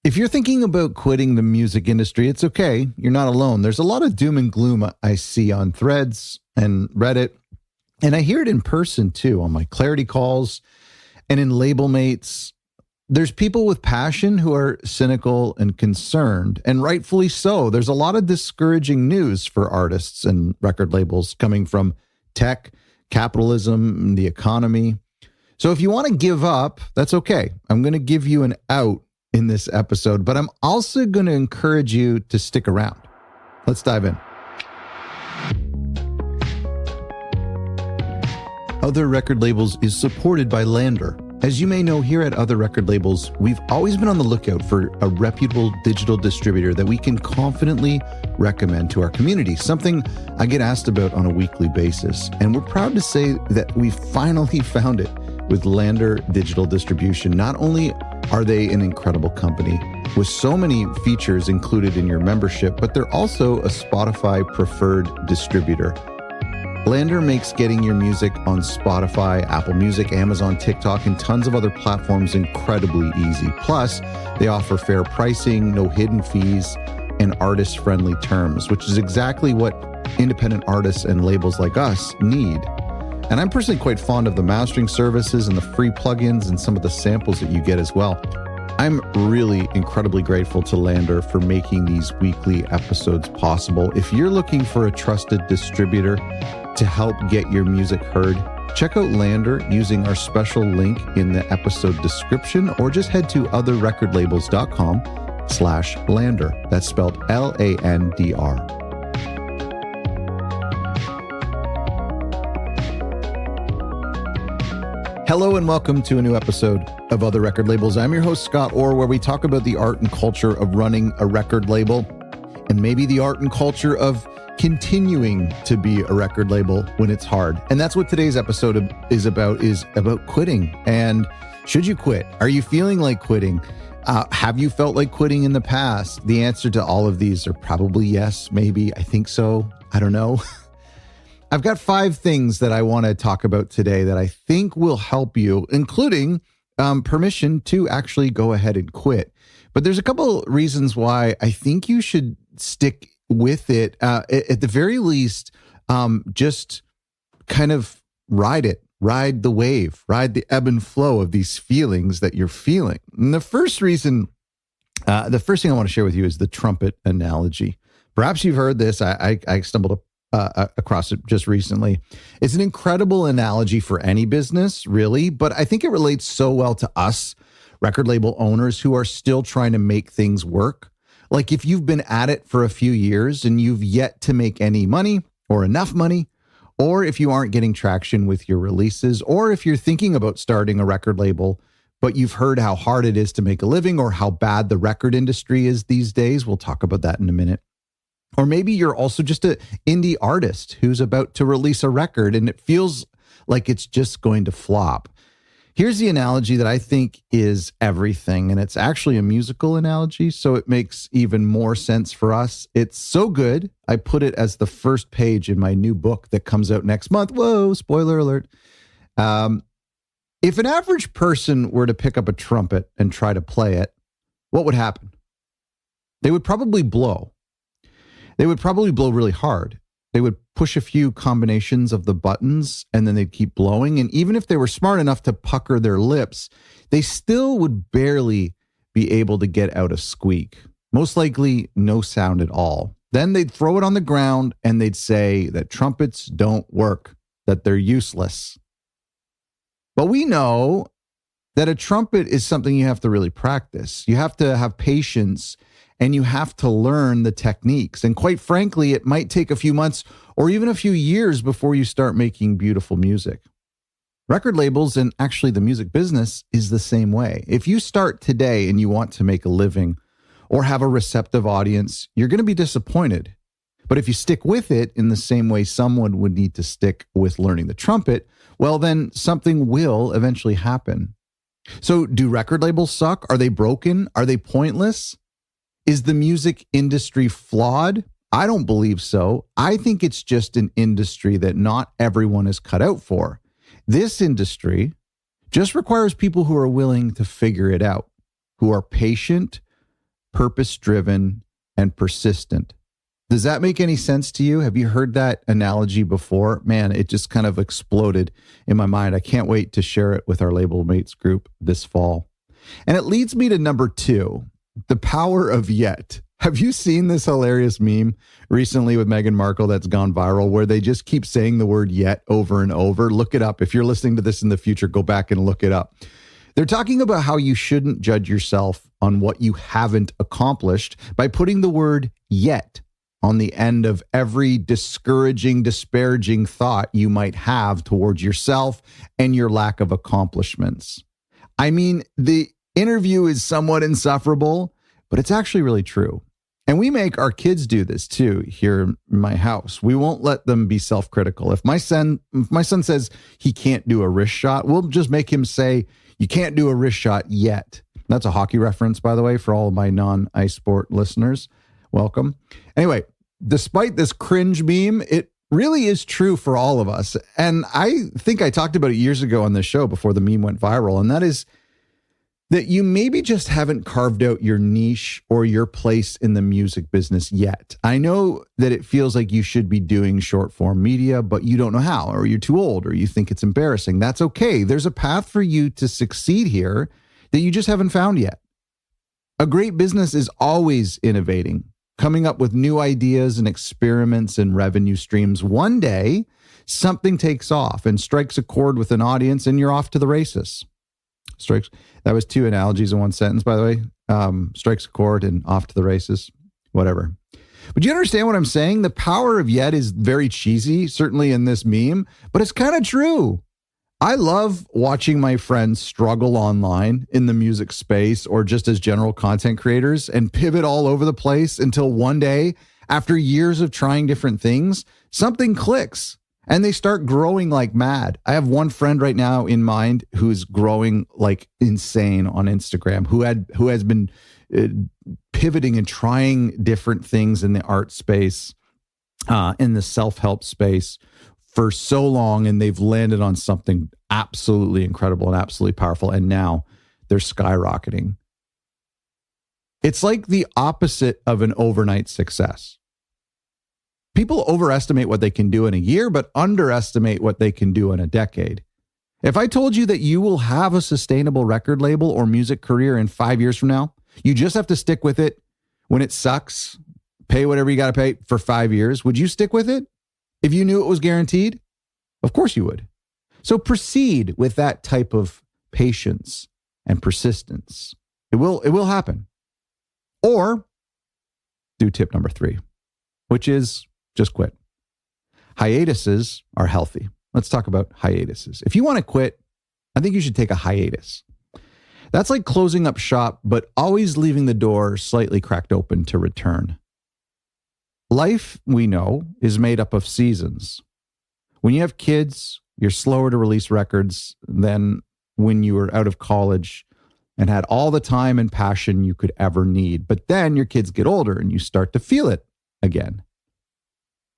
If you're thinking about quitting the music industry, it's okay. You're not alone. There's a lot of doom and gloom I see on Threads and Reddit, and I hear it in person too on my clarity calls and in label mates. There's people with passion who are cynical and concerned, and rightfully so. There's a lot of discouraging news for artists and record labels coming from tech, capitalism, and the economy. So if you want to give up, that's okay. I'm going to give you an out in this episode, but I'm also going to encourage you to stick around. Let's dive in. Other Record Labels is supported by LANR. As you may know, here at Other Record Labels, we've always been on the lookout for a reputable digital distributor that we can confidently recommend to our community, something I get asked about on a weekly basis. And we're proud to say that we finally found it with LANR Digital Distribution. Not only are they an incredible company with so many features included in your membership, but they're also a Spotify preferred distributor. LANR makes getting your music on Spotify, Apple Music, Amazon, TikTok, and tons of other platforms incredibly easy. Plus, they offer fair pricing, no hidden fees, and artist-friendly terms, which is exactly what independent artists and labels like us need. And I'm personally quite fond of the mastering services and the free plugins and some of the samples that you get as well. I'm really incredibly grateful to LANR for making these weekly episodes possible. If you're looking for a trusted distributor to help get your music heard, check out LANR using our special link in the episode description, or just head to otherrecordlabels.com/LANR. That's spelled LANDR. Hello and welcome to a new episode of Other Record Labels. I'm your host, Scott Orr, where we talk about the art and culture of running a record label, and maybe the art and culture of continuing to be a record label when it's hard. And that's what today's episode is about quitting. And should you quit? Are you feeling like quitting? Have you felt like quitting in the past? The answer to all of these are probably yes, maybe, I think so, I don't know. I've got 5 things that I want to talk about today that I think will help you, including permission to actually go ahead and quit. But there's a couple reasons why I think you should stick with it. At the very least, just kind of ride the wave, ride the ebb and flow of these feelings that you're feeling. And the first thing I want to share with you is the trumpet analogy. Perhaps you've heard this. I stumbled across it just recently. It's an incredible analogy for any business, really, but I think it relates so well to us record label owners who are still trying to make things work. Like if you've been at it for a few years and you've yet to make any money or enough money, or if you aren't getting traction with your releases, or if you're thinking about starting a record label, but you've heard how hard it is to make a living or how bad the record industry is these days. We'll talk about that in a minute. Or maybe you're also just an indie artist who's about to release a record and it feels like it's just going to flop. Here's the analogy that I think is everything, and it's actually a musical analogy, so it makes even more sense for us. It's so good, I put it as the first page in my new book that comes out next month. Whoa, spoiler alert. If an average person were to pick up a trumpet and try to play it, what would happen? They would probably blow. They would probably blow really hard. They would push a few combinations of the buttons and then they'd keep blowing. And even if they were smart enough to pucker their lips, they still would barely be able to get out a squeak. Most likely no sound at all. Then they'd throw it on the ground and they'd say that trumpets don't work, that they're useless. But we know that a trumpet is something you have to really practice. You have to have patience and you have to learn the techniques. And quite frankly, it might take a few months or even a few years before you start making beautiful music. Record labels and actually the music business is the same way. If you start today and you want to make a living or have a receptive audience, you're going to be disappointed. But if you stick with it in the same way someone would need to stick with learning the trumpet, well, then something will eventually happen. So do record labels suck? Are they broken? Are they pointless? Is the music industry flawed? I don't believe so. I think it's just an industry that not everyone is cut out for. This industry just requires people who are willing to figure it out, who are patient, purpose-driven, and persistent. Does that make any sense to you? Have you heard that analogy before? Man, it just kind of exploded in my mind. I can't wait to share it with our Label Mates group this fall. And it leads me to number 2, the power of yet. Have you seen this hilarious meme recently with Meghan Markle that's gone viral where they just keep saying the word yet over and over? Look it up. If you're listening to this in the future, go back and look it up. They're talking about how you shouldn't judge yourself on what you haven't accomplished by putting the word yet on the end of every discouraging, disparaging thought you might have towards yourself and your lack of accomplishments. I mean, the interview is somewhat insufferable, but it's actually really true. And we make our kids do this too here in my house. We won't let them be self-critical. If my son says he can't do a wrist shot, we'll just make him say, "You can't do a wrist shot yet." That's a hockey reference, by the way, for all of my non-ice sport listeners. Welcome. Anyway, despite this cringe meme, it really is true for all of us. And I think I talked about it years ago on the show before the meme went viral. And that is that you maybe just haven't carved out your niche or your place in the music business yet. I know that it feels like you should be doing short form media, but you don't know how, or you're too old, or you think it's embarrassing. That's okay. There's a path for you to succeed here that you just haven't found yet. A great business is always innovating, coming up with new ideas and experiments and revenue streams. One day, something takes off and strikes a chord with an audience, and you're off to the races. That was 2 analogies in one sentence, by the way. Strikes a chord and off to the races, whatever. But you understand what I'm saying? The power of yet is very cheesy, certainly in this meme, but it's kind of true. I love watching my friends struggle online in the music space or just as general content creators and pivot all over the place until one day, after years of trying different things, something clicks and they start growing like mad. I have one friend right now in mind who's growing like insane on Instagram, who has been pivoting and trying different things in the art space, in the self-help space for so long, and they've landed on something absolutely incredible and absolutely powerful, and now they're skyrocketing. It's like the opposite of an overnight success. People overestimate what they can do in a year, but underestimate what they can do in a decade. If I told you that you will have a sustainable record label or music career in 5 years from now, you just have to stick with it when it sucks, pay whatever you got to pay for 5 years, would you stick with it? If you knew it was guaranteed? Of course you would. So proceed with that type of patience and persistence. It will happen. Or do tip number 3, which is just quit. Hiatuses are healthy. Let's talk about hiatuses. If you want to quit, I think you should take a hiatus. That's like closing up shop, but always leaving the door slightly cracked open to return. Life, we know, is made up of seasons. When you have kids, you're slower to release records than when you were out of college and had all the time and passion you could ever need. But then your kids get older and you start to feel it again.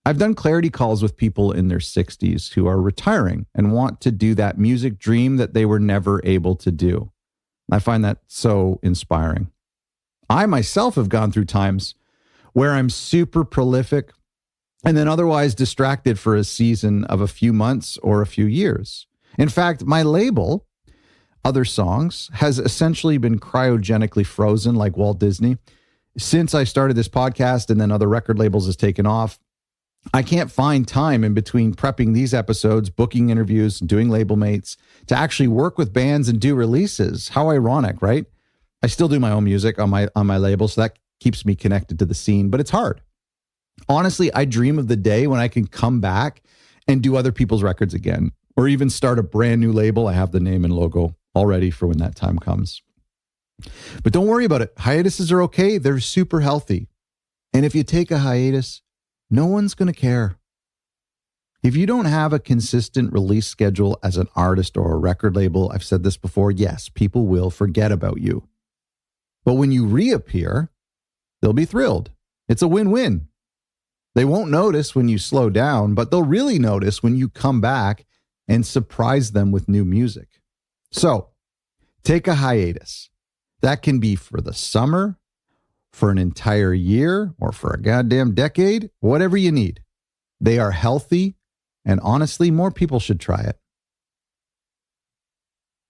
I've done clarity calls with people in their 60s who are retiring and want to do that music dream that they were never able to do. I find that so inspiring. I myself have gone through times where I'm super prolific and then otherwise distracted for a season of a few months or a few years. In fact, my label, Other Songs, has essentially been cryogenically frozen like Walt Disney. Since I started this podcast and then Other Record Labels has taken off, I can't find time in between prepping these episodes, booking interviews, and doing label mates to actually work with bands and do releases. How ironic, right? I still do my own music on my label, so that keeps me connected to the scene, but it's hard. Honestly, I dream of the day when I can come back and do other people's records again, or even start a brand new label. I have the name and logo all ready for when that time comes. But don't worry about it. Hiatuses are okay. They're super healthy. And if you take a hiatus, no one's going to care. If you don't have a consistent release schedule as an artist or a record label, I've said this before, yes, people will forget about you. But when you reappear, they'll be thrilled. It's a win-win. They won't notice when you slow down, but they'll really notice when you come back and surprise them with new music. So, take a hiatus. That can be for the summer for an entire year or for a goddamn decade, whatever you need. They are healthy, and honestly, more people should try it.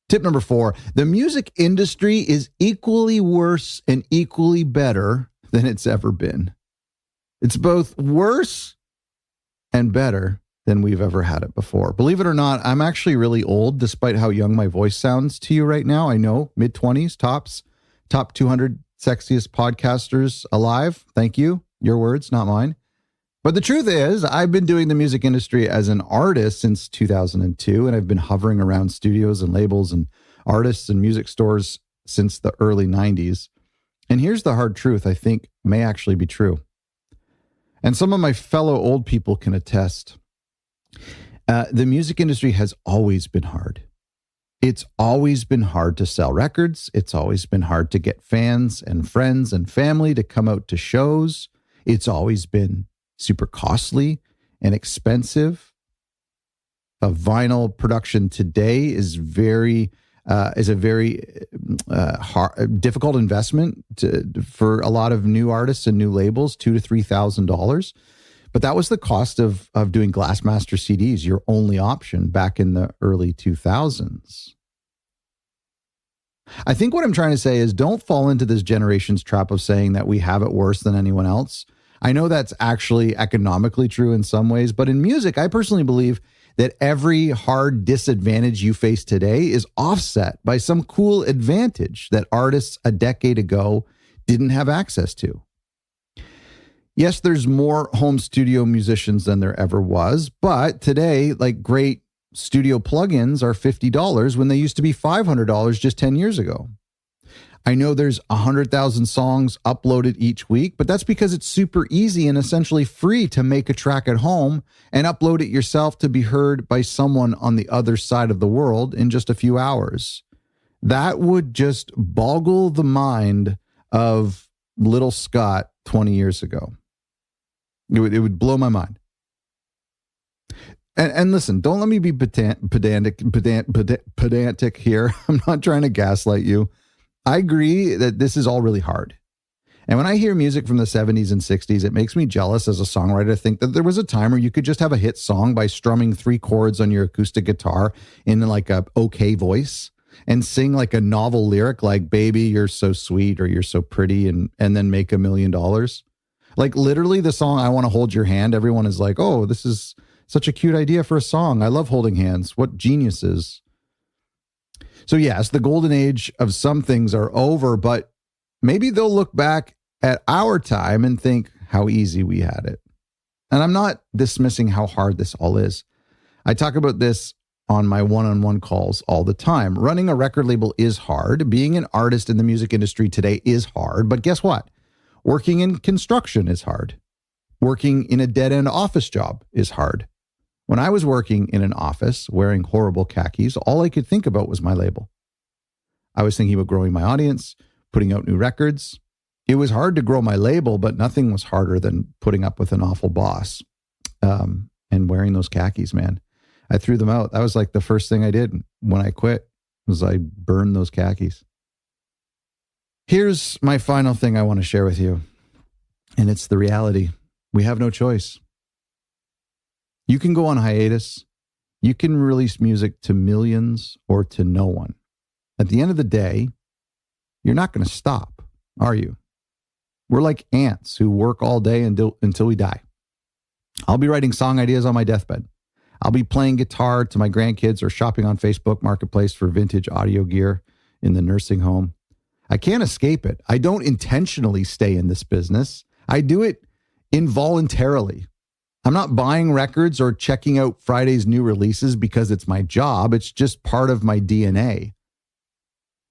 Tip number 4, the music industry is equally worse and equally better than it's ever been. It's both worse and better than we've ever had it before. Believe it or not, I'm actually really old, despite how young my voice sounds to you right now. I know, mid-20s, tops, top 200 sexiest podcasters alive. Thank you. Your words, not mine. But the truth is, I've been doing the music industry as an artist since 2002, and I've been hovering around studios and labels and artists and music stores since the early 90s. And here's the hard truth I think may actually be true. And some of my fellow old people can attest. The music industry has always been hard. It's always been hard to sell records. It's always been hard to get fans and friends and family to come out to shows. It's always been super costly and expensive. A vinyl production today is a very hard, difficult investment for a lot of new artists and new labels, $2,000 to $3,000. But that was the cost of doing Glassmaster CDs, your only option back in the early 2000s. I think what I'm trying to say is don't fall into this generation's trap of saying that we have it worse than anyone else. I know that's actually economically true in some ways, but in music, I personally believe that every hard disadvantage you face today is offset by some cool advantage that artists a decade ago didn't have access to. Yes, there's more home studio musicians than there ever was, but today, like great studio plugins are $50 when they used to be $500 just 10 years ago. I know there's 100,000 songs uploaded each week, but that's because it's super easy and essentially free to make a track at home and upload it yourself to be heard by someone on the other side of the world in just a few hours. That would just boggle the mind of little Scott 20 years ago. It would blow my mind. And listen, don't let me be pedantic here. I'm not trying to gaslight you. I agree that this is all really hard. And when I hear music from the 70s and 60s, it makes me jealous as a songwriter to think that there was a time where you could just have a hit song by strumming 3 chords on your acoustic guitar in like a okay voice and sing like a novel lyric like "Baby, you're so sweet" or "You're so pretty" and then make $1 million. Like literally the song "I Want to Hold Your Hand," everyone is like, "Oh, this is such a cute idea for a song. I love holding hands. What geniuses." So yes, the golden age of some things are over, but maybe they'll look back at our time and think how easy we had it. And I'm not dismissing how hard this all is. I talk about this on my one-on-one calls all the time. Running a record label is hard. Being an artist in the music industry today is hard. But guess what? Working in construction is hard. Working in a dead-end office job is hard. When I was working in an office wearing horrible khakis, all I could think about was my label. I was thinking about growing my audience, putting out new records. It was hard to grow my label, but nothing was harder than putting up with an awful boss and wearing those khakis, man. I threw them out. That was like the first thing I did when I quit was I burned those khakis. Here's my final thing I want to share with you, and it's the reality. We have no choice. You can go on hiatus. You can release music to millions or to no one. At the end of the day, you're not going to stop, are you? We're like ants who work all day until we die. I'll be writing song ideas on my deathbed. I'll be playing guitar to my grandkids or shopping on Facebook Marketplace for vintage audio gear in the nursing home. I can't escape it. I don't intentionally stay in this business. I do it involuntarily. I'm not buying records or checking out Friday's new releases because it's my job. It's just part of my DNA.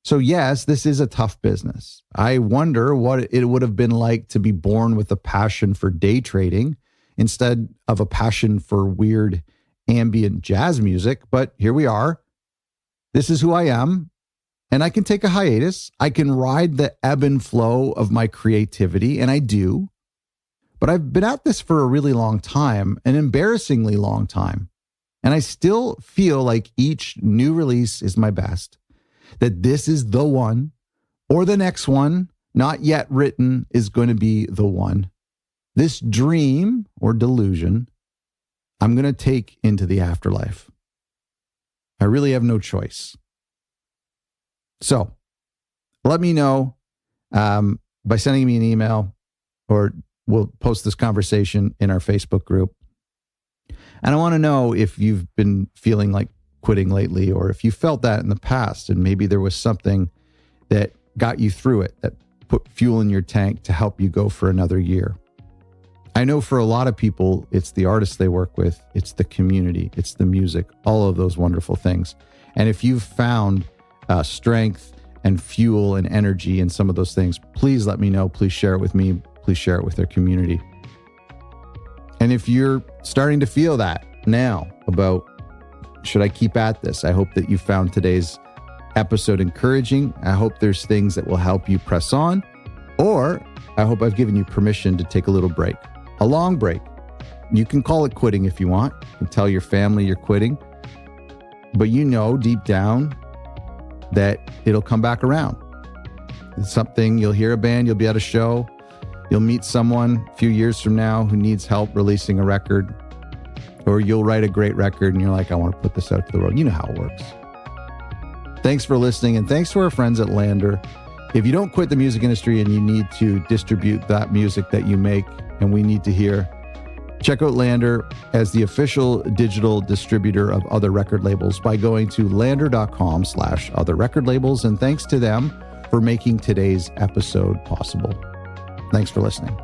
So yes, this is a tough business. I wonder what it would have been like to be born with a passion for day trading instead of a passion for weird ambient jazz music. But here we are. This is who I am. And I can take a hiatus. I can ride the ebb and flow of my creativity, and I do. But I've been at this for a really long time, an embarrassingly long time. And I still feel like each new release is my best, that this is the one or the next one not yet written is going to be the one. This dream or delusion, I'm going to take into the afterlife. I really have no choice. So let me know by sending me an email, or we'll post this conversation in our Facebook group. And I want to know if you've been feeling like quitting lately, or if you felt that in the past and maybe there was something that got you through it, that put fuel in your tank to help you go for another year. I know for a lot of people, it's the artists they work with, it's the community, it's the music, all of those wonderful things. And if you've found strength and fuel and energy in some of those things, please let me know. Please share it with me. Please share it with their community. And if you're starting to feel that now about, should I keep at this? I hope that you found today's episode encouraging. I hope there's things that will help you press on, or I hope I've given you permission to take a little break, a long break. You can call it quitting if you want. You can tell your family you're quitting, but you know deep down that it'll come back around. It's something, you'll hear a band, you'll be at a show, you'll meet someone a few years from now who needs help releasing a record, or you'll write a great record and you're like, I want to put this out to the world. You know how it works. Thanks for listening, and thanks to our friends at LANR. If you don't quit the music industry and you need to distribute that music that you make and we need to hear, check out LANR as the official digital distributor of other record labels by going to lanr.com/other record labels. And thanks to them for making today's episode possible. Thanks for listening.